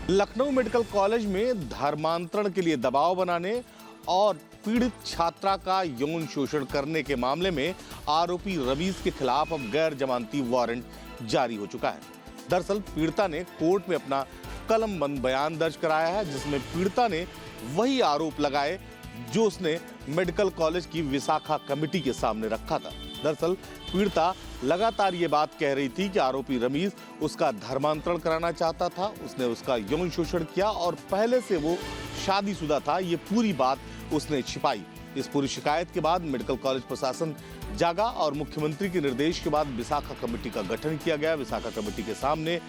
Lucknow medical college में धर्मांतरण के लिए दबाव बनाने और पीड़ित छात्रा का यौन शोषण करने के मामले में आरोपी रमीज के खिलाफ अब गैर जमानती वारंट जारी हो चुका है। दरअसल पीड़िता ने कोर्ट में अपना कलमबंद बयान दर्ज कराया है, जिसमें पीड़िता ने वही आरोप लगाए जो उसने मेडिकल कॉलेज की विशाखा कमेटी के सामने रखा था। दरअसल पीड़िता लगातार ये बात कह रही थी कि आरोपी रमीज उसका धर्मांतरण कराना चाहता था, उसने उसका यौन शोषण किया और पहले से वो शादीशुदा था। ये पूरी बात उसने छिपाई। इस पूरी शिकायत के बाद मेडिकल कॉलेज प्रशासन जागा और मुख्यमंत्री के निर्देश के बाद विशाखा कमेटी का गठन किया गया। विशाखा कमेटी के सामने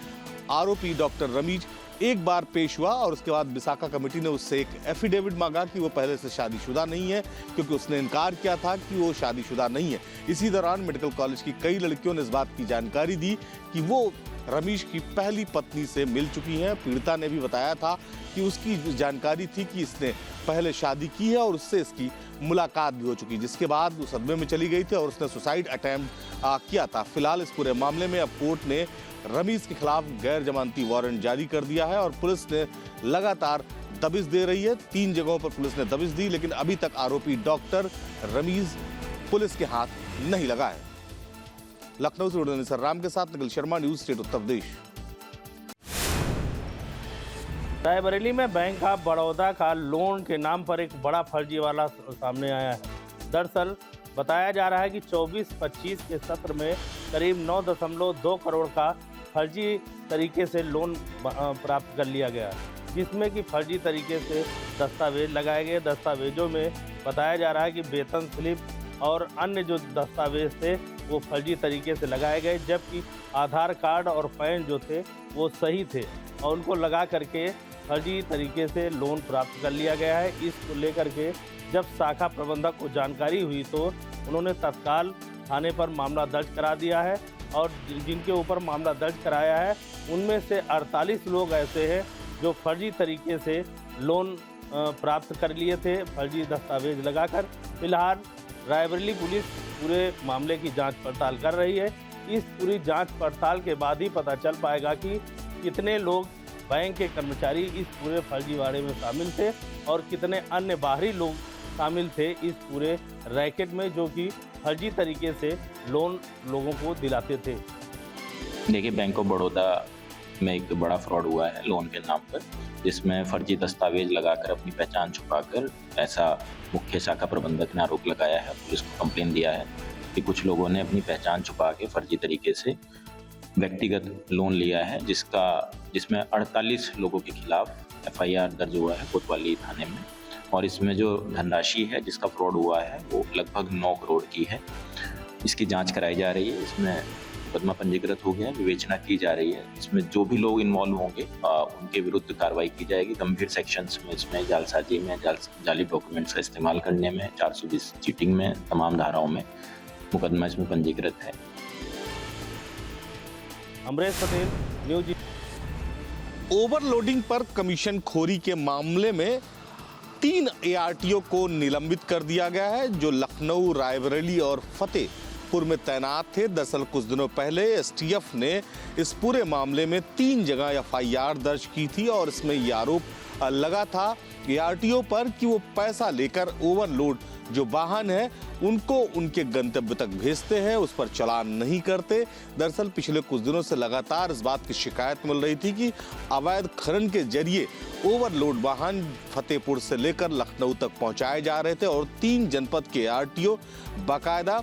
आरोपी डॉक्टर रमीज एक बार पेश हुआ और उसके बाद विशाखा कमेटी ने उससे एक एफिडेविट मांगा कि वो पहले से शादीशुदा नहीं है, क्योंकि उसने इनकार किया था कि वो शादीशुदा नहीं है। इसी दौरान मेडिकल कॉलेज की कई लड़कियों ने इस बात की जानकारी दी कि वो रमीज की पहली पत्नी से मिल चुकी हैं। पीड़िता ने भी बताया था कि उसकी जानकारी थी कि इसने पहले शादी की है और उससे इसकी मुलाकात भी हो चुकी, जिसके बाद वो सदमे में चली गई थी और उसने सुसाइड अटेम्प्ट किया था। फिलहाल इस पूरे मामले में अब कोर्ट ने रमीज के खिलाफ गैर जमानती वारंट जारी कर दिया है और पुलिस ने लगातार दबिश दे रही है। 3 जगहों पर पुलिस ने दबिश दी, लेकिन अभी तक आरोपी डॉक्टर रमीज पुलिस के हाथ नहीं लगा है। लखनऊ से निसर राम के साथ निखिल शर्मा, न्यूज स्टेट उत्तर प्रदेश। रायबरेली में बैंक ऑफ बड़ौदा का लोन के नाम पर एक बड़ा फर्जीवाड़ा सामने आया है। दरअसल बताया जा रहा है कि 24-25 के सत्र में करीब 9.2 करोड़ का फर्जी तरीके से लोन प्राप्त कर लिया गया, जिसमें कि फर्जी तरीके से दस्तावेज लगाए गए। दस्तावेजों में बताया जा रहा है कि वेतन स्लिप और अन्य जो दस्तावेज थे वो फर्जी तरीके से लगाए गए, जबकि आधार कार्ड और पैन जो थे वो सही थे और उनको लगा करके फर्जी तरीके से लोन प्राप्त कर लिया गया है। इसको लेकर के जब शाखा प्रबंधक को जानकारी हुई तो उन्होंने तत्काल थाने पर मामला दर्ज करा दिया है और जिनके ऊपर मामला दर्ज कराया है उनमें से 48 लोग ऐसे हैं जो फर्जी तरीके से लोन प्राप्त कर लिए थे, फर्जी दस्तावेज लगाकर। फिलहाल रायबरेली पुलिस पूरे मामले की जांच पड़ताल कर रही है। इस पूरी जांच पड़ताल के बाद ही पता चल पाएगा कि कितने लोग बैंक के कर्मचारी इस पूरे फर्जीवाड़े में शामिल थे और कितने अन्य बाहरी लोग शामिल थे इस पूरे रैकेट में, जो कि फर्जी तरीके से लोन लोगों को दिलाते थे। देखिए, बैंक ऑफ बड़ौदा में एक बड़ा फ्रॉड हुआ है लोन के नाम पर, जिसमें फर्जी दस्तावेज लगाकर अपनी पहचान छुपाकर, ऐसा मुख्य शाखा प्रबंधक ने आरोप लगाया है। पुलिस को कंप्लेन दिया है कि कुछ लोगों ने अपनी पहचान छुपा के फर्जी तरीके से व्यक्तिगत लोन लिया है, जिसमें 48 लोगों के खिलाफ एफआईआर दर्ज हुआ है कोतवाली थाने में। और इसमें जो धनराशि है जिसका फ्रॉड हुआ है वो लगभग 9 करोड़ की है। इसकी जांच कराई जा रही है। इसमें मुकदमा पंजीकृत हो गया, विवेचना की जा रही है। इसमें जो भी लोग इन्वॉल्व होंगे उनके विरुद्ध कार्रवाई की जाएगी। गंभीर सेक्शंस में इसमें जालसाजी में, जाली डॉक्यूमेंट्स का इस्तेमाल करने में, 420 चीटिंग में, तमाम धाराओं में मुकदमा इसमें पंजीकृत है। अमरेश पटेल, न्यूज। ओवरलोडिंग पर कमीशन खोरी के मामले में 3 ARTO को निलंबित कर दिया गया है, जो लखनऊ, रायबरेली और फतेहपुर में तैनात थे। दरअसल कुछ दिनों पहले STF ने इस पूरे मामले में 3 जगह FIR दर्ज की थी और इसमें यह आरोप लगा था ARTO पर कि वो पैसा लेकर ओवरलोड जो वाहन है उनको उनके गंतव्य तक भेजते हैं, उस पर चालान नहीं करते। दरअसल पिछले कुछ दिनों से लगातार इस बात की शिकायत मिल रही थी कि अवैध खनन के जरिए ओवरलोड वाहन फतेहपुर से लेकर लखनऊ तक पहुंचाए जा रहे थे और 3 जनपद के ARTO बाकायदा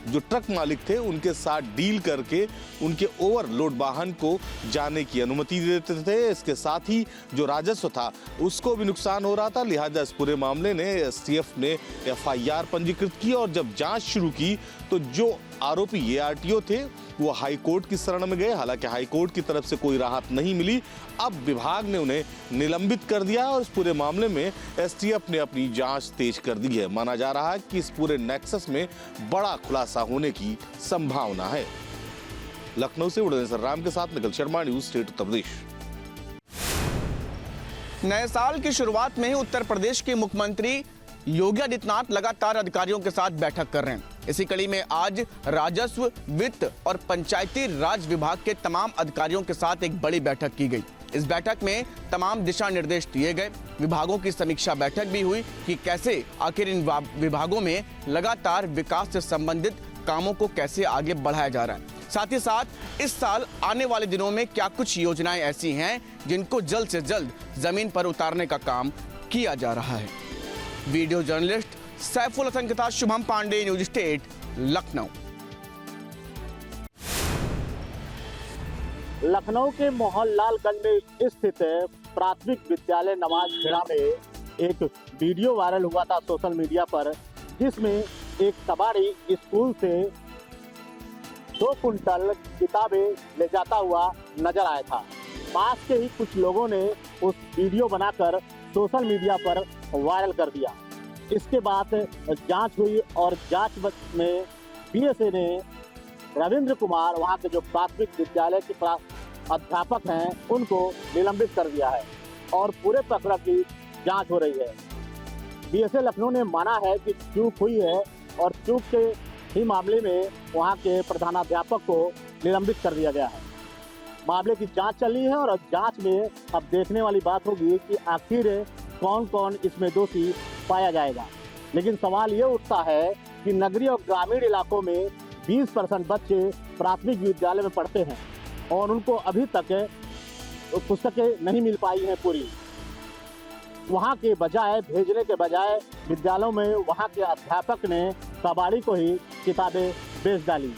जो ट्रक मालिक थे उनके साथ डील करके उनके ओवरलोड वाहन को जाने की अनुमति देते थे। इसके साथ ही जो राजस्व था उसको भी नुकसान हो रहा था। लिहाजा इस पूरे मामले ने STF ने FIR पंजीकृत की और जब जांच शुरू की तो जो आरोपी ARTO थे वो हाई कोर्ट की शरण में गए। हालांकि हाई कोर्ट की तरफ से कोई राहत नहीं मिली। अब विभाग ने उन्हें निलंबित कर दिया और इस पूरे मामले में STF ने अपनी जांच तेज कर दी है। माना जा रहा है कि इस पूरे नेक्सस में बड़ा खुलासा होने की संभावना है। लखनऊ से निसर राम के साथ निखिल शर्मा, न्यूज स्टेट उत्तर प्रदेश। नए साल की शुरुआत में ही उत्तर प्रदेश के मुख्यमंत्री योगी आदित्यनाथ लगातार अधिकारियों के साथ बैठक कर रहे हैं। इसी कड़ी में आज राजस्व, वित्त और पंचायती राज विभाग के तमाम अधिकारियों के साथ एक बड़ी बैठक की गई। इस बैठक में तमाम दिशा निर्देश दिए गए। विभागों की समीक्षा बैठक भी हुई कि कैसे आखिर इन विभागों में लगातार विकास से संबंधित कामों को कैसे आगे बढ़ाया जा रहा है। साथ ही साथ इस साल आने वाले दिनों में क्या कुछ योजनाएं ऐसी हैं जिनको जल्द से जल्द जमीन पर उतारने का काम किया जा रहा है। वीडियो जर्नलिस्ट सैफुल हसन के साथ शुभम पांडे, न्यूज स्टेट, लखनऊ। लखनऊ के मोहनलालगंज में स्थित प्राथमिक विद्यालय नवाज खेड़ा में एक वीडियो वायरल हुआ था सोशल मीडिया पर, जिसमें एक कबाड़ी स्कूल से 2 कुंटल किताबें ले जाता हुआ नजर आया था। पास के ही कुछ लोगों ने उस वीडियो बनाकर सोशल मीडिया पर वायरल कर दिया। इसके बाद जांच हुई और जांच में बीएसए ने रविंद्र कुमार, वहां के जो प्राथमिक विद्यालय के अध्यापक हैं, उनको निलंबित कर दिया है और पूरे प्रकरण की जांच हो रही है। बीएसए लखनऊ ने माना है कि चूक हुई है और चूक के ही मामले में वहां के प्रधानाध्यापक को निलंबित कर दिया गया है। मामले की जांच चल रही है और जांच में अब देखने वाली बात होगी कि आखिर कौन कौन इसमें दोषी पाया जाएगा। लेकिन सवाल ये उठता है कि नगरीय और ग्रामीण इलाकों में 20% बच्चे प्राथमिक विद्यालय में पढ़ते हैं और उनको अभी तक पुस्तकें नहीं मिल पाई हैं पूरी। वहाँ के बजाय भेजने के बजाय विद्यालयों में वहाँ के अध्यापक ने कबाड़ी को ही किताबें बेच डाली।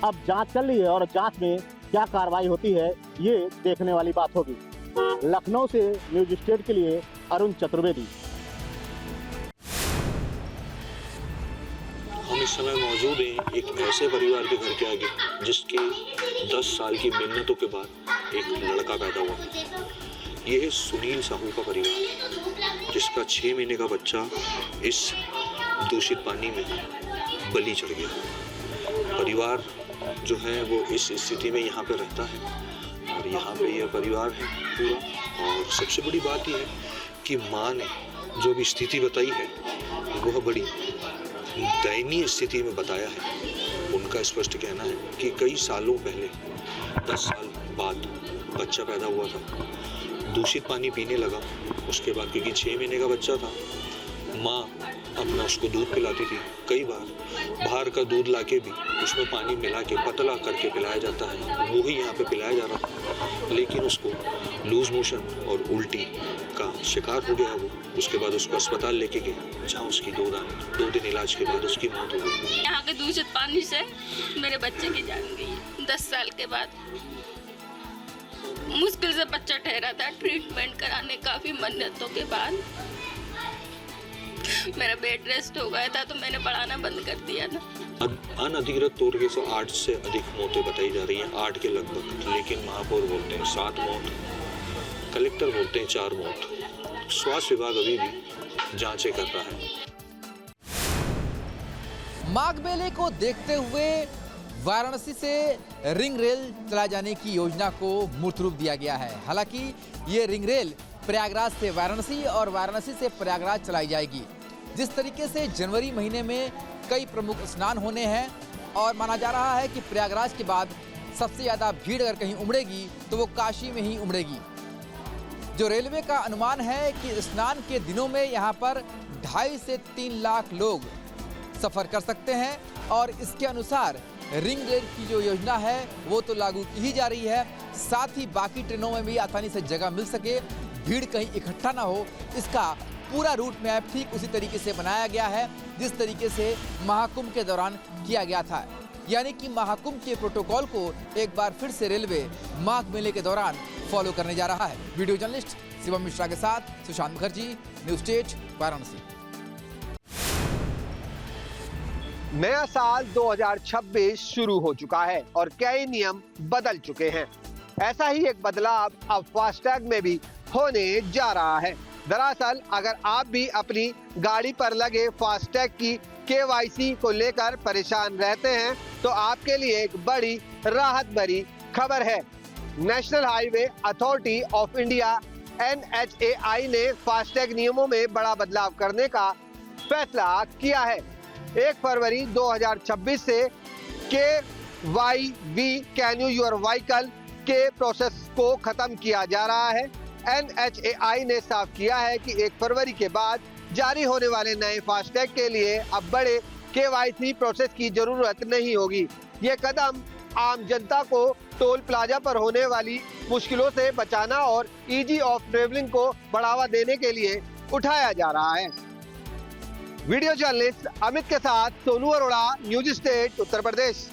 अब जांच चल रही है और जांच में क्या कार्रवाई होती है ये देखने वाली बात होगी। लखनऊ से न्यूज स्टेट के लिए अरुण चतुर्वेदी। हम इस समय मौजूद हैं एक ऐसे परिवार के घर के आगे जिसके 10 साल की मेहनतों के बाद एक लड़का पैदा हुआ है। ये है सुनील साहू का परिवार, जिसका 6 महीने का बच्चा इस दूषित पानी में बलि चढ़ गया। परिवार जो है वो इस स्थिति में यहाँ पे रहता है और यहाँ पे यह परिवार है पूरा। और सबसे बड़ी बात यह है कि माँ ने जो भी स्थिति बताई है वह बड़ी दयनीय स्थिति में बताया है। उनका स्पष्ट कहना है कि कई सालों पहले 10 साल बाद बच्चा पैदा हुआ था, दूषित पानी पीने लगा। उसके बाद क्योंकि 6 महीने का बच्चा था, माँ अपना उसको दूध पिलाती थी। कई बार बाहर का दूध लाके भी उसमें पानी मिला के पतला करके पिलाया जाता है, वो ही यहाँ पे पिलाया जा रहा था। लेकिन उसको लूज मोशन और उल्टी का शिकार हो गया वो। उसके बाद उसको अस्पताल लेके गए, जहाँ उसकी 2 दिन इलाज के बाद उसकी मौत हो गई। यहाँ के दूषित पानी से मेरे बच्चे की जान गई। 10 साल के बाद मुश्किल से बच्चा ठहरा था। ट्रीटमेंट कराने काफी मन्नतों के बाद मेरा बेड रेस्ट हो गया था, तो मैंने पढ़ाना बंद कर दिया था। अनधिकृत तौर से 8 से अधिक मौतें बताई जा रही हैं, 8 के लगभग। लेकिन महापौर बोलते हैं 7 मौत, कलेक्टर बोलते हैं 4 मौत। स्वास्थ्य विभाग अभी भी जांचें कर रहा है। माघ मेले को देखते हुए वाराणसी से रिंग रेल चलाए जाने की योजना को मूर्त रूप दिया गया है। हालांकि ये रिंग रेल प्रयागराज से वाराणसी और वाराणसी से प्रयागराज चलाई जाएगी। जिस तरीके से जनवरी महीने में कई प्रमुख स्नान होने हैं और माना जा रहा है कि प्रयागराज के बाद सबसे ज़्यादा भीड़ अगर कहीं उमड़ेगी तो वो काशी में ही उमड़ेगी। जो रेलवे का अनुमान है कि स्नान के दिनों में यहाँ पर 2.5 से 3 लाख लोग सफ़र कर सकते हैं और इसके अनुसार रिंग रेल की जो योजना है वो तो लागू की ही जा रही है। साथ ही बाकी ट्रेनों में भी आसानी से जगह मिल सके, भीड़ कहीं इकट्ठा ना हो, इसका पूरा रूट मैप ठीक उसी तरीके से बनाया गया है जिस तरीके से महाकुंभ के दौरान किया गया था। यानी कि महाकुंभ के प्रोटोकॉल को एक बार फिर से रेलवे माघ मेले के दौरान फॉलो करने जा रहा है। वीडियो जर्नलिस्ट शिवम मिश्रा के साथ सुशांत मुखर्जी, न्यूज स्टेट, वाराणसी। नया साल 2026 शुरू हो चुका है और कई नियम बदल चुके हैं। ऐसा ही एक बदलाव अब फास्टैग में भी होने जा रहा है। दरअसल अगर आप भी अपनी गाड़ी पर लगे फास्टैग की KYC को लेकर परेशान रहते हैं तो आपके लिए एक बड़ी राहत भरी खबर है। National highway authority of India NHAI ने फास्टैग नियमों में बड़ा बदलाव करने का फैसला किया है। 1 फरवरी 2026 से KYV can you your vehicle के प्रोसेस को खत्म किया जा रहा है। NHAI ने साफ किया है कि 1 फरवरी के बाद जारी होने वाले नए फास्टैग के लिए अब बड़े KYC प्रोसेस की जरूरत नहीं होगी। ये कदम आम जनता को टोल प्लाजा पर होने वाली मुश्किलों से बचाना और ईजी ऑफ ट्रेवलिंग को बढ़ावा देने के लिए उठाया जा रहा है। वीडियो जर्नलिस्ट अमित के साथ सोनू अरोड़ा, न्यूज स्टेट उत्तर प्रदेश।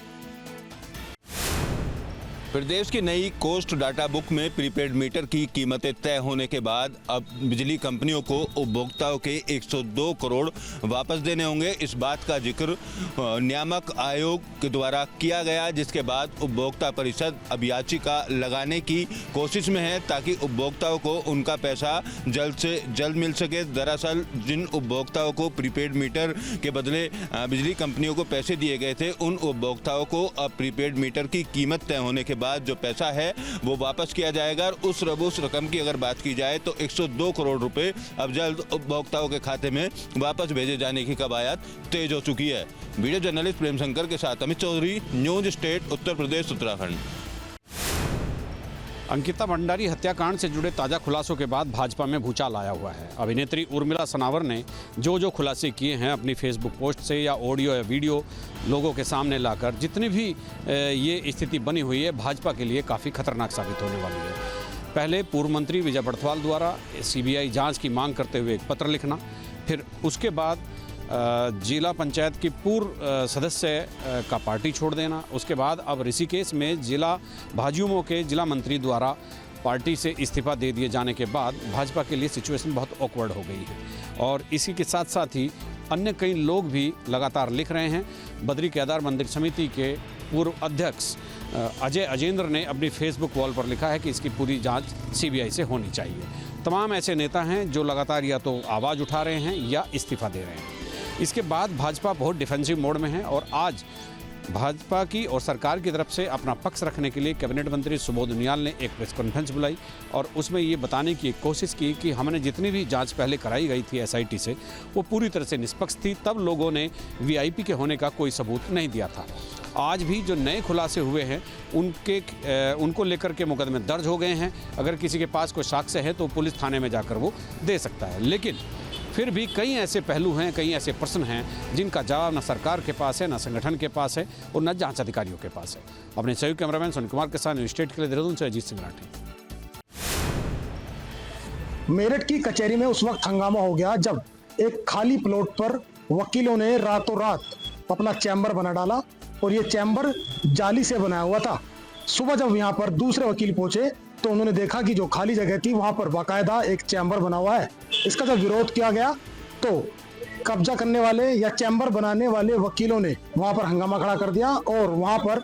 प्रदेश की नई कोस्ट डाटा बुक में प्रीपेड मीटर की कीमतें तय होने के बाद अब बिजली कंपनियों को उपभोक्ताओं के 102 करोड़ वापस देने होंगे। इस बात का जिक्र नियामक आयोग के द्वारा किया गया, जिसके बाद उपभोक्ता परिषद अब याचिका लगाने की कोशिश में है ताकि उपभोक्ताओं को उनका पैसा जल्द से जल्द मिल सके। दरअसल जिन उपभोक्ताओं को प्रीपेड मीटर के बदले बिजली कंपनियों को पैसे दिए गए थे, उन उपभोक्ताओं को अब प्रीपेड मीटर की कीमत तय होने के बाद जो पैसा है वो वापस किया जाएगा। और उस रकम की अगर बात की जाए तो 102 करोड़ रुपए अब जल्द उपभोक्ताओं के खाते में वापस भेजे जाने की कवायद तेज हो चुकी है। वीडियो जर्नलिस्ट प्रेम शंकर के साथ अमित चौधरी, न्यूज स्टेट उत्तर प्रदेश उत्तराखंड। अंकिता भंडारी हत्याकांड से जुड़े ताज़ा खुलासों के बाद भाजपा में भूचाल आया हुआ है। अभिनेत्री उर्मिला सनावर ने जो खुलासे किए हैं अपनी फेसबुक पोस्ट से या ऑडियो या वीडियो लोगों के सामने लाकर, जितनी भी ये स्थिति बनी हुई है, भाजपा के लिए काफ़ी खतरनाक साबित होने वाली है। पहले पूर्व मंत्री विजय बड़थवाल द्वारा CBI जाँच की मांग करते हुए एक पत्र लिखना, फिर उसके बाद जिला पंचायत की पूर्व सदस्य का पार्टी छोड़ देना, उसके बाद अब ऋषिकेश में जिला भाजयुमो के जिला मंत्री द्वारा पार्टी से इस्तीफा दे दिए जाने के बाद भाजपा के लिए सिचुएशन बहुत ऑकवर्ड हो गई है। और इसी के साथ साथ ही अन्य कई लोग भी लगातार लिख रहे हैं। बद्री केदार मंदिर समिति के पूर्व अध्यक्ष अजय अजेंद्र ने अपनी फेसबुक वॉल पर लिखा है कि इसकी पूरी जांच CBI से होनी चाहिए। तमाम ऐसे नेता हैं जो लगातार या तो आवाज़ उठा रहे हैं या इस्तीफा दे रहे हैं। इसके बाद भाजपा बहुत डिफेंसिव मोड में है और आज भाजपा की और सरकार की तरफ से अपना पक्ष रखने के लिए कैबिनेट मंत्री सुबोध उनियाल ने एक प्रेस कॉन्फ्रेंस बुलाई और उसमें ये बताने की कोशिश की कि हमने जितनी भी जांच पहले कराई गई थी SIT से, वो पूरी तरह से निष्पक्ष थी। तब लोगों ने VIP के होने का कोई सबूत नहीं दिया था। आज भी जो नए खुलासे हुए हैं उनको लेकर के मुकदमे दर्ज हो गए हैं। अगर किसी के पास कोई साक्ष्य है तो पुलिस थाने में जाकर वो दे सकता है। लेकिन फिर भी कई ऐसे पहलू हैं, कई ऐसे प्रश्न हैं जिनका जवाब न सरकार के पास है, न संगठन के पास है और न जांच अधिकारियों के पास है। अपने सहयोगी कैमरामैन सोनी कुमार के साथ न्यूज स्टेट के लिए देहरादून से अजीत सिंह राठी। मेरठ की कचहरी में उस वक्त हंगामा हो गया जब एक खाली प्लॉट पर वकीलों ने रातों रात अपना चैम्बर बना डाला और ये चैम्बर जाली से बनाया हुआ था। सुबह जब यहाँ पर दूसरे वकील पहुंचे तो उन्होंने देखा कि जो खाली जगह थी वहां पर बाकायदा एक चैम्बर बना हुआ है। इसका जब विरोध किया गया तो कब्जा करने वाले या चैम्बर बनाने वाले वकीलों ने वहां पर हंगामा खड़ा कर दिया और वहां पर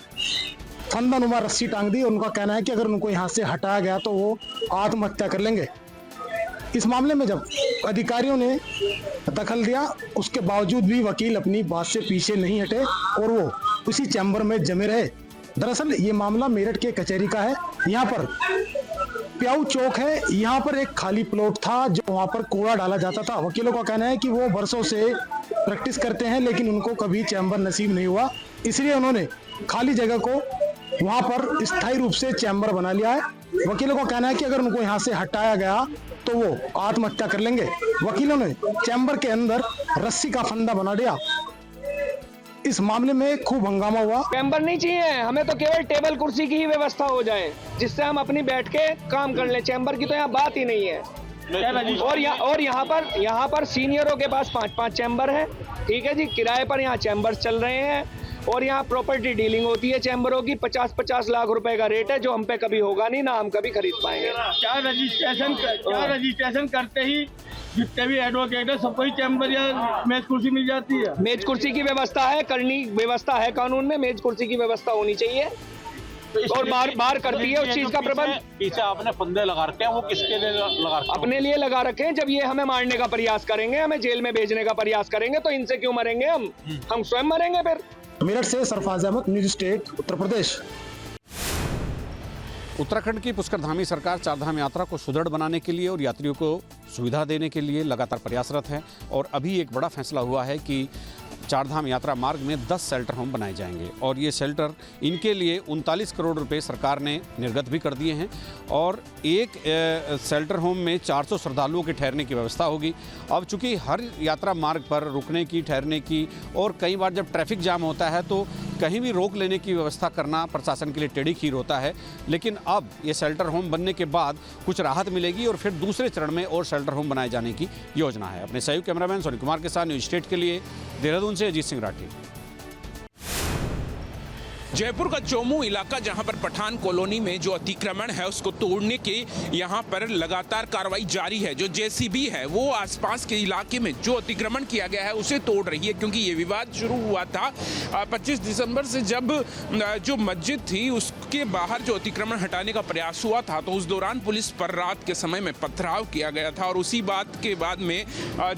फंदानुमा रस्सी टांग दी। उनका कहना है कि अगर उनको यहाँ से हटाया गया तो वो आत्महत्या कर लेंगे। इस मामले में जब अधिकारियों ने दखल दिया, उसके बावजूद भी वकील अपनी बात से पीछे नहीं हटे और वो उसी चैम्बर में जमे रहे। दरअसल ये मामला मेरठ के कचहरी का है। यहाँ पर प्याऊ चौक है, यहाँ पर एक खाली प्लॉट था जो वहाँ पर कूड़ा डाला जाता था। वकीलों का कहना है कि वो बरसों से प्रैक्टिस करते हैं लेकिन उनको कभी चैम्बर नसीब नहीं हुआ, इसलिए उन्होंने खाली जगह को वहाँ पर स्थायी रूप से चैम्बर बना लिया है। वकीलों का कहना है कि अगर उनको यहाँ से हटाया गया तो वो आत्महत्या कर लेंगे। वकीलों ने चैम्बर के अंदर रस्सी का फंदा बना दिया। इस मामले में खूब हंगामा हुआ। चैम्बर नहीं चाहिए हमें, तो केवल टेबल कुर्सी की ही व्यवस्था हो जाए जिससे हम अपनी बैठ के काम कर लें। चैम्बर की तो यहाँ बात ही नहीं है। और यहाँ पर सीनियरों के पास 5-5 चैम्बर है, ठीक है जी। किराए पर यहाँ चैम्बर चल रहे हैं और यहाँ प्रॉपर्टी डीलिंग होती है चैम्बरों की। 50-50 लाख रुपए का रेट है जो हम पे कभी होगा नहीं, ना हम कभी खरीद पाएंगे। क्या रजिस्ट्रेशन करते ही जितने भी एडवोकेट है सबको ही चैम्बर या मेज कुर्सी मिल जाती है। मेज कुर्सी की व्यवस्था है, करनी व्यवस्था है कानून में, मेज कुर्सी की व्यवस्था होनी चाहिए और बार करती है उस चीज का प्रबंध। पीछे आपने फंदे लगा रखे हैं, वो किसके लिए लगा रखे हैं? अपने लिए लगा रखे हैं। जब ये हमें मारने का प्रयास करेंगे, हमें जेल में भेजने का प्रयास करेंगे तो इनसे क्यों मरेंगे हम स्वयं मरेंगे फिर। मेरठ से सरफराज अहमद, न्यूज स्टेट उत्तर प्रदेश। उत्तराखंड की पुष्करधामी सरकार चारधाम यात्रा को सुदृढ़ बनाने के लिए और यात्रियों को सुविधा देने के लिए लगातार प्रयासरत है और अभी एक बड़ा फैसला हुआ है कि चारधाम यात्रा मार्ग में 10 शेल्टर होम बनाए जाएंगे और ये शेल्टर इनके लिए 39 करोड़ रुपए सरकार ने निर्गत भी कर दिए हैं और एक शेल्टर होम में 400 श्रद्धालुओं के ठहरने की व्यवस्था होगी। अब चूंकि हर यात्रा मार्ग पर रुकने की, ठहरने की और कई बार जब ट्रैफिक जाम होता है तो कहीं भी रोक लेने की व्यवस्था करना प्रशासन के लिए टेढ़ी खीर होता है, लेकिन अब ये शेल्टर होम बनने के बाद कुछ राहत मिलेगी और फिर दूसरे चरण में और शेल्टर होम बनाए जाने की योजना है। अपने सहयोगी कैमरामैन सोनी कुमार के साथ न्यूज स्टेट के लिए देहरादून से अजीत सिंह राठी। जयपुर का चोमू इलाका जहां पर पठान कॉलोनी में जो अतिक्रमण है उसको तोड़ने के यहां पर लगातार कार्रवाई जारी है। जो जेसीबी है वो आसपास के इलाके में जो अतिक्रमण किया गया है उसे तोड़ रही है, क्योंकि ये विवाद शुरू हुआ था 25 दिसंबर से जब जो मस्जिद थी उसके बाहर जो अतिक्रमण हटाने का प्रयास हुआ था तो उस दौरान पुलिस पर रात के समय में पथराव किया गया था और उसी बात के बाद में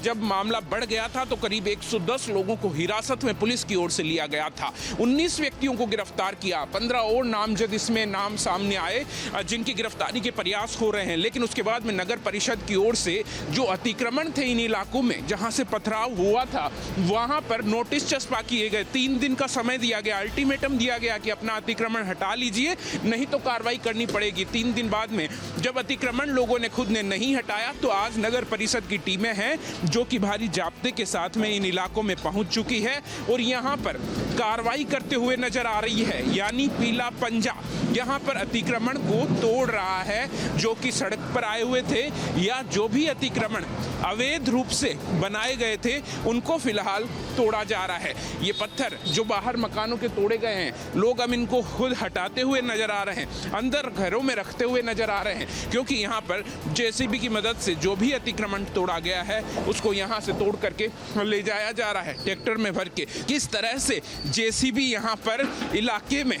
जब मामला बढ़ गया था तो करीब 110 लोगों को हिरासत में पुलिस की ओर से लिया गया था। 19 व्यक्तियों को गिरफ्तार किया, 15 और नामजद इसमें नाम सामने आए जिनकी गिरफ्तारी के प्रयास हो रहे हैं। लेकिन उसके बाद में नगर परिषद की ओर से जो अतिक्रमण थे इन इलाकों में जहां से पथराव हुआ था वहां पर नोटिस चस्पा किए गए, 3 दिन का समय दिया गया, अल्टीमेटम दिया गया कि अपना अतिक्रमण हटा लीजिए नहीं तो कार्रवाई करनी पड़ेगी। 3 दिन बाद में जब अतिक्रमण लोगों ने खुद ने नहीं हटाया तो आज नगर परिषद की टीमें हैं जो कि भारी जाब्ते के साथ में इन इलाकों में पहुंच चुकी है और यहां पर कार्रवाई करते हुए नजर आ रही है। यानी पीला पंजा यहाँ पर अतिक्रमण को तोड़ रहा है, जो कि सड़क पर आए हुए थे या जो भी अतिक्रमण अवैध रूप से बनाए गए थे उनको फिलहाल तोड़ा जा रहा है। ये पत्थर जो बाहर मकानों के तोड़े गए हैं लोग अब इनको खुद हटाते हुए नजर आ रहे हैं, अंदर घरों में रखते हुए नजर आ रहे हैं, क्योंकि यहाँ पर जेसीबी की मदद से जो भी अतिक्रमण तोड़ा गया है उसको यहाँ से तोड़ करके ले जाया जा रहा है ट्रैक्टर में भर के। किस तरह से जेसीबी यहाँ पर इलाके में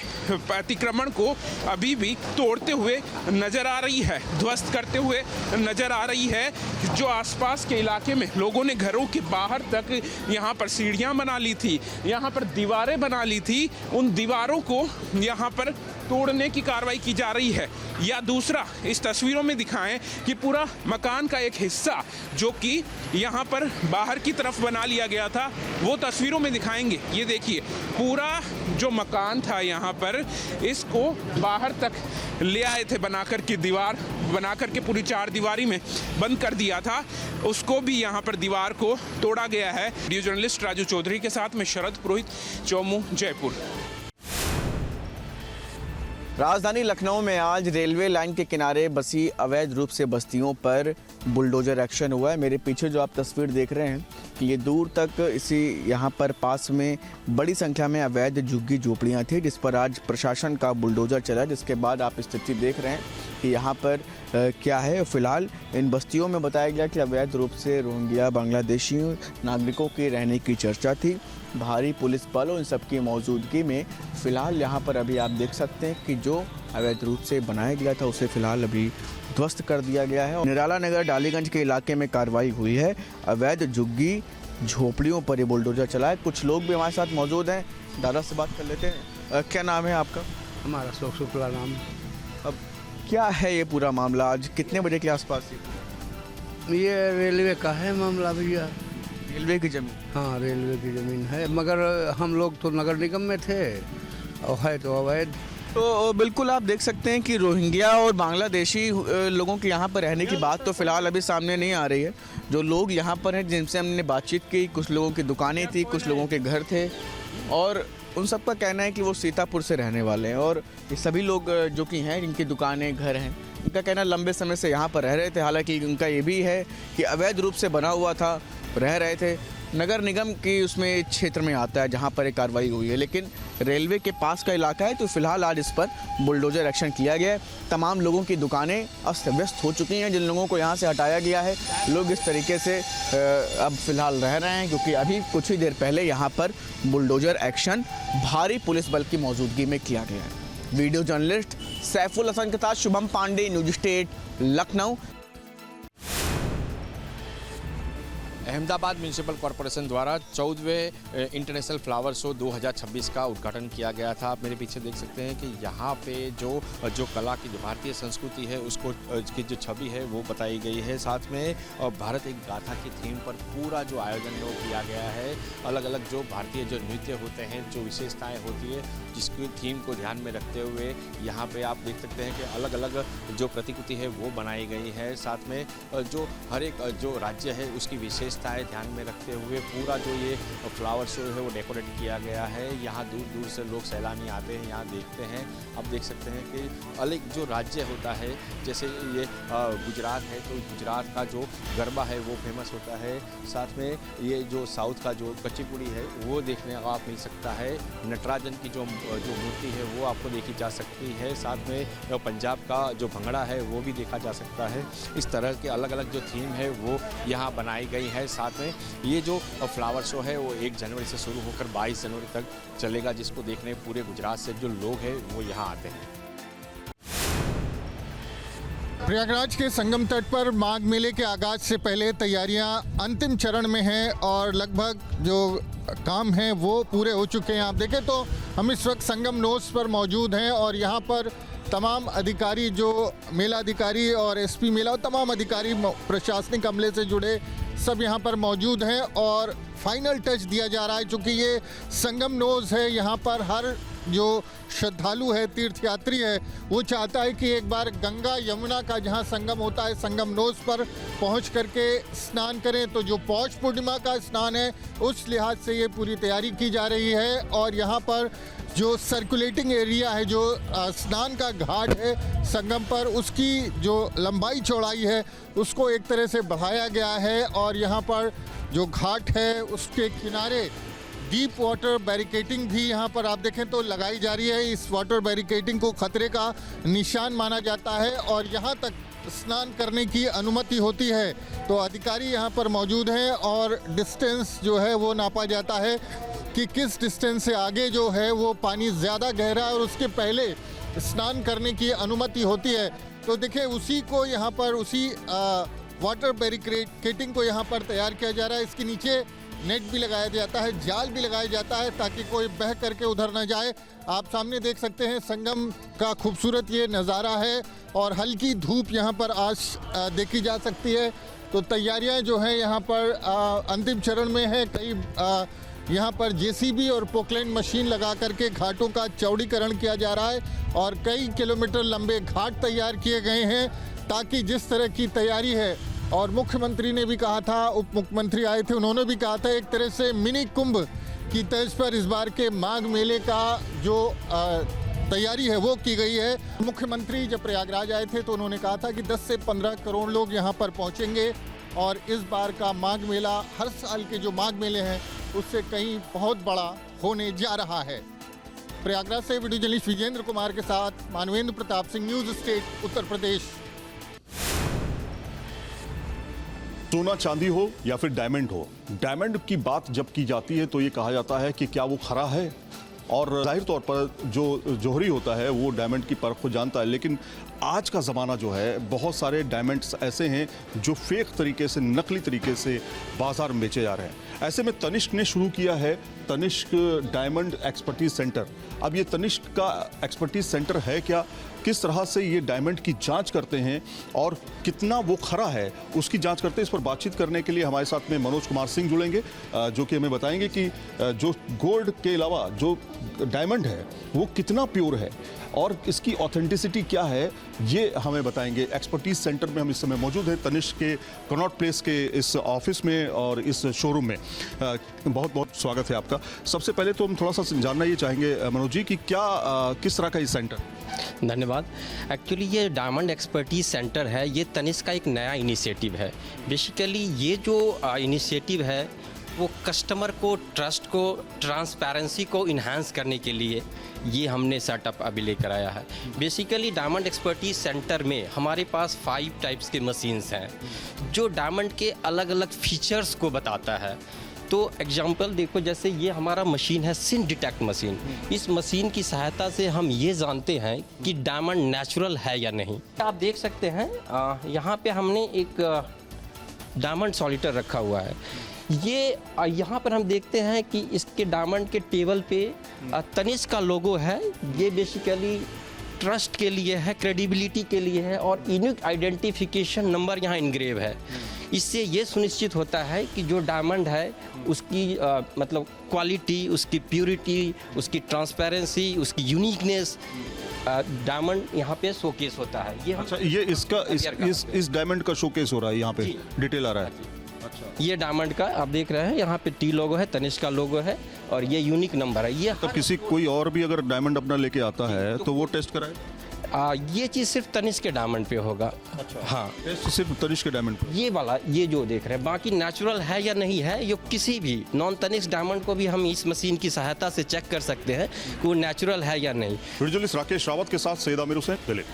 अतिक्रमण को अभी भी तोड़ते हुए नजर आ रही है, ध्वस्त करते हुए नजर आ रही है। जो आसपास के इलाके में लोगों ने घरों के बाहर तक यहाँ पर सीढ़ियाँ बना ली थी, यहाँ पर दीवारें बना ली थी, उन दीवारों को यहाँ पर तोड़ने की कार्रवाई की जा रही है। या दूसरा इस तस्वीरों में दिखाएं कि पूरा मकान का एक हिस्सा जो कि यहाँ पर बाहर की तरफ बना लिया गया था वो तस्वीरों में दिखाएंगे। ये देखिए पूरा जो मकान था यहाँ पर इसको बाहर तक ले आए थे बनाकर के, दीवार बनाकर के पूरी 4 दीवारी में बंद कर दिया था, उसको भी यहाँ पर दीवार को तोड़ा गया है। वीडियो जर्नलिस्ट राजू चौधरी के साथ में शरद पुरोहित, चोमू, जयपुर। राजधानी लखनऊ में आज रेलवे लाइन के किनारे बसी अवैध रूप से बस्तियों पर बुलडोजर एक्शन हुआ है। मेरे पीछे जो आप तस्वीर देख रहे हैं कि ये दूर तक इसी यहाँ पर पास में बड़ी संख्या में अवैध झुग्गी झोपड़ियाँ थी, जिस पर आज प्रशासन का बुलडोजर चला, जिसके बाद आप स्थिति देख रहे हैं कि यहाँ पर क्या है। फिलहाल इन बस्तियों में बताया गया कि अवैध रूप से रोहिंग्या बांग्लादेशी नागरिकों के रहने की चर्चा थी। भारी पुलिस बल और इन सबकी मौजूदगी में फिलहाल यहाँ पर अभी आप देख सकते हैं कि जो अवैध रूप से बनाया गया था उसे फिलहाल अभी ध्वस्त कर दिया गया है। निराला नगर डालीगंज के इलाके में कार्रवाई हुई है। अवैध झुग्गी झोपड़ियों पर ये बुलडोजर चला है। कुछ लोग भी हमारे साथ मौजूद हैं, दादा से बात कर लेते हैं। क्या नाम है आपका? हमारा शुक्ला नाम। अब क्या है ये पूरा मामला, आज कितने बजे के आसपास? ये रेलवे का है मामला भैया। रेलवे की ज़मीन? हाँ रेलवे की ज़मीन है, मगर हम लोग तो नगर निगम में थे और है तो अवैध। तो बिल्कुल आप देख सकते हैं कि रोहिंग्या और बांग्लादेशी लोगों के यहाँ पर रहने की बात तो फिलहाल अभी सामने नहीं आ रही है। जो लोग यहाँ पर हैं जिनसे हमने बातचीत की, कुछ लोगों की दुकानें थी, कुछ लोगों के घर थे और उन सब का कहना है कि वो सीतापुर से रहने वाले हैं और ये सभी लोग जो कि हैं जिनकी दुकानें घर हैं उनका कहना लंबे समय से यहाँ पर रह रहे थे। हालांकि उनका ये भी है कि अवैध रूप से बना हुआ था, रह रहे थे। नगर निगम की उसमें क्षेत्र में आता है जहाँ पर एक कार्रवाई हुई है, लेकिन रेलवे के पास का इलाका है तो फिलहाल आज इस पर बुलडोजर एक्शन किया गया है। तमाम लोगों की दुकानें अस्त व्यस्त हो चुकी हैं। जिन लोगों को यहाँ से हटाया गया है लोग इस तरीके से अब फिलहाल रह रहे हैं, क्योंकि अभी कुछ ही देर पहले यहाँ पर बुलडोजर एक्शन भारी पुलिस बल की मौजूदगी में किया गया है। वीडियो जर्नलिस्ट सैफुल हसन के साथ Shubham Pandey, news state, Lucknow. Ahmedabad municipal corporation द्वारा 14वें इंटरनेशनल फ्लावर शो 2026 का उद्घाटन किया गया था। आप मेरे पीछे देख सकते हैं कि यहाँ पे जो कला की जो भारतीय संस्कृति है उसको की जो छवि है वो बताई गई है। साथ में भारत एक गाथा की थीम पर पूरा जो आयोजन है वो किया गया है। अलग अलग जो भारतीय जो नृत्य होते हैं, जो विशेषताएँ होती है, जिसकी थीम को ध्यान में रखते हुए यहाँ पे आप देख सकते हैं कि अलग अलग जो प्रतिकृति है वो बनाई गई है। साथ में जो हर एक जो राज्य है उसकी विशेषताएं ध्यान में रखते हुए पूरा जो ये फ्लावर शो है वो डेकोरेट किया गया है। यहाँ दूर दूर से लोग सैलानी आते हैं, यहाँ देखते हैं। अब देख सकते हैं कि अलग जो राज्य होता है, जैसे ये गुजरात है तो गुजरात का जो गरबा है वो फेमस होता है। साथ में ये जो साउथ का जो कच्चीपुड़ी है वो देखने को आप मिल सकता है। नटराजन की जो मूर्ति है वो आपको देखी जा सकती है। साथ में पंजाब का जो भंगड़ा है वो भी देखा जा सकता है। इस तरह के अलग अलग जो थीम है वो यहाँ बनाई गई है। साथ में ये जो फ्लावर शो है वो 1 जनवरी से शुरू होकर 22 जनवरी तक चलेगा, जिसको देखने पूरे गुजरात से जो लोग हैं वो यहाँ आते हैं। प्रयागराज के संगम तट पर माघ मेले के आगाज से पहले तैयारियां अंतिम चरण में हैं और लगभग जो काम हैं वो पूरे हो चुके हैं। आप देखें तो हम इस वक्त संगम नोस पर मौजूद हैं और यहाँ पर तमाम अधिकारी, जो मेला अधिकारी और एसपी मेला और तमाम अधिकारी प्रशासनिक अमले से जुड़े सब यहाँ पर मौजूद हैं और फाइनल टच दिया जा रहा है। चूँकि ये संगम नोज है, यहाँ पर हर जो श्रद्धालु है, तीर्थयात्री है, वो चाहता है कि एक बार गंगा यमुना का जहाँ संगम होता है संगम नोज पर पहुँच करके स्नान करें। तो जो पौष पूर्णिमा का स्नान है उस लिहाज से ये पूरी तैयारी की जा रही है और यहाँ पर जो सर्कुलेटिंग एरिया है, जो स्नान का घाट है संगम पर, उसकी जो लंबाई चौड़ाई है उसको एक तरह से बढ़ाया गया है और यहाँ पर जो घाट है उसके किनारे डीप वाटर बैरिकेडिंग भी यहाँ पर आप देखें तो लगाई जा रही है। इस वाटर बैरिकेडिंग को खतरे का निशान माना जाता है और यहाँ तक स्नान करने की अनुमति होती है। तो अधिकारी यहाँ पर मौजूद हैं और डिस्टेंस जो है वो नापा जाता है कि किस डिस्टेंस से आगे जो है वो पानी ज़्यादा गहरा है और उसके पहले स्नान करने की अनुमति होती है। तो देखिए उसी को यहाँ पर उसी वाटर बैरिकेडिंग को यहाँ पर तैयार किया जा रहा है। इसके नीचे नेट भी लगाया जाता है, जाल भी लगाया जाता है ताकि कोई बह करके उधर न जाए। आप सामने देख सकते हैं संगम का खूबसूरत ये नज़ारा है और हल्की धूप यहाँ पर आज देखी जा सकती है। तो तैयारियाँ जो हैं यहाँ पर अंतिम चरण में है। कई यहाँ पर जेसीबी और पोकलैंड मशीन लगा करके घाटों का चौड़ीकरण किया जा रहा है और कई किलोमीटर लंबे घाट तैयार किए गए हैं ताकि जिस तरह की तैयारी है। और मुख्यमंत्री ने भी कहा था, उप मुख्यमंत्री आए थे, उन्होंने भी कहा था एक तरह से मिनी कुंभ की तर्ज पर इस बार के माघ मेले का जो तैयारी है वो की गई है। मुख्यमंत्री जब प्रयागराज आए थे तो उन्होंने कहा था कि 10 से 15 करोड़ लोग यहाँ पर पहुँचेंगे और इस बार का माघ मेला हर साल के जो माघ मेले हैं उससे कहीं बहुत बड़ा होने जा रहा है। प्रयागराज से वीडियो जर्नलिस्ट विजेंद्र कुमार के साथ मानवेंद्र प्रताप सिंह, न्यूज़ स्टेट, उत्तर प्रदेश। सोना चांदी हो या फिर डायमंड हो, डायमंड की बात जब की जाती है तो ये कहा जाता है कि क्या वो खरा है, और जाहिर तौर पर जो जौहरी होता है वो डायमंड की परख को जानता है। लेकिन आज का ज़माना जो है, बहुत सारे डायमंड्स ऐसे हैं जो फेक तरीके से, नकली तरीके से बाज़ार में बेचे जा रहे हैं। ऐसे में तनिष्क ने शुरू किया है तनिष्क डायमंड एक्सपर्टीज सेंटर। अब ये तनिष्क का एक्सपर्टीज सेंटर है क्या, किस तरह से ये डायमंड की जांच करते हैं और कितना वो खरा है उसकी जांच करते हैं, इस पर बातचीत करने के लिए हमारे साथ में मनोज कुमार सिंह जुड़ेंगे जो कि हमें बताएंगे कि जो गोल्ड के अलावा जो डायमंड है वो कितना प्योर है और इसकी ऑथेंटिसिटी क्या है, ये हमें बताएंगे। एक्सपर्टीज सेंटर में हम इस समय मौजूद हैं तनिष्क के कनॉट प्लेस के इस ऑफिस में और इस शोरूम में। बहुत बहुत स्वागत है आपका। सबसे पहले तो हम थोड़ा सा जानना ये चाहेंगे मनोज जी कि क्या किस तरह का ये सेंटर? धन्यवाद। एक्चुअली ये डायमंड एक्सपर्टीज सेंटर है, ये तनिष्क का एक नया इनिशिएटिव है। बेसिकली ये जो इनिशिएटिव है वो कस्टमर को, ट्रस्ट को, ट्रांसपेरेंसी को इन्हांस करने के लिए ये हमने सेटअप अभी लेकर आया है। बेसिकली डायमंड एक्सपर्टीज सेंटर में हमारे पास 5 टाइप्स के मशीन्स हैं जो डायमंड के अलग अलग फीचर्स को बताता है। तो एग्जांपल देखो, जैसे ये हमारा मशीन है सिन डिटेक्ट मशीन। इस मशीन की सहायता से हम ये जानते हैं कि डायमंड नेचुरल है या नहीं। आप देख सकते हैं यहाँ पे हमने एक डायमंड सॉलिटर रखा हुआ है। ये यहाँ पर हम देखते हैं कि इसके डायमंड के टेबल पे तनिष्क का लोगो है। ये बेसिकली ट्रस्ट के लिए है, क्रेडिबिलिटी के लिए है और यूनिक आइडेंटिफिकेशन नंबर यहाँ इनग्रेव है। इससे ये सुनिश्चित होता है कि जो डायमंड है उसकी मतलब क्वालिटी, उसकी प्योरिटी, उसकी ट्रांसपेरेंसी, उसकी यूनिकनेस डायमंड यहाँ पे शोकेस होता है। ये अच्छा, ये इसका इस डायमंड का शोकेस हो रहा है, यहाँ पे डिटेल आ रहा है। अच्छा, ये डायमंड का आप देख रहे हैं, यहाँ पे टी लोगो है, तनिष्क का लोगो है और ये यूनिक नंबर है। ये तो किसी कोई और भी अगर डायमंड अपना लेके आता है तो वो टेस्ट कराए? ये चीज़ सिर्फ तनिष्क के डायमंड पे होगा। अच्छा, हाँ, टेस्ट सिर्फ तनिष्क के डायमंड पे। ये वाला, ये जो देख रहे हैं, बाकी नेचुरल है या नहीं है, ये किसी भी नॉन तनिष्क डायमंड को भी हम इस मशीन की सहायता से चेक कर सकते हैं कि वो नेचुरल है या नहीं। जर्नलिस्ट राकेश रावत के साथ सैयद आमिर हुसैन, दिल्ली।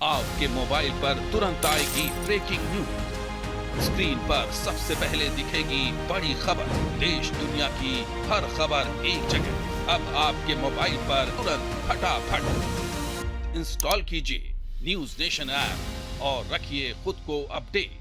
आपके मोबाइल पर तुरंत आएगी ब्रेकिंग न्यूज। स्क्रीन पर सबसे पहले दिखेगी बड़ी खबर, देश दुनिया की हर खबर एक जगह। अब आपके मोबाइल पर तुरंत फटाफट इंस्टॉल कीजिए न्यूज नेशन ऐप और रखिए खुद को अपडेट।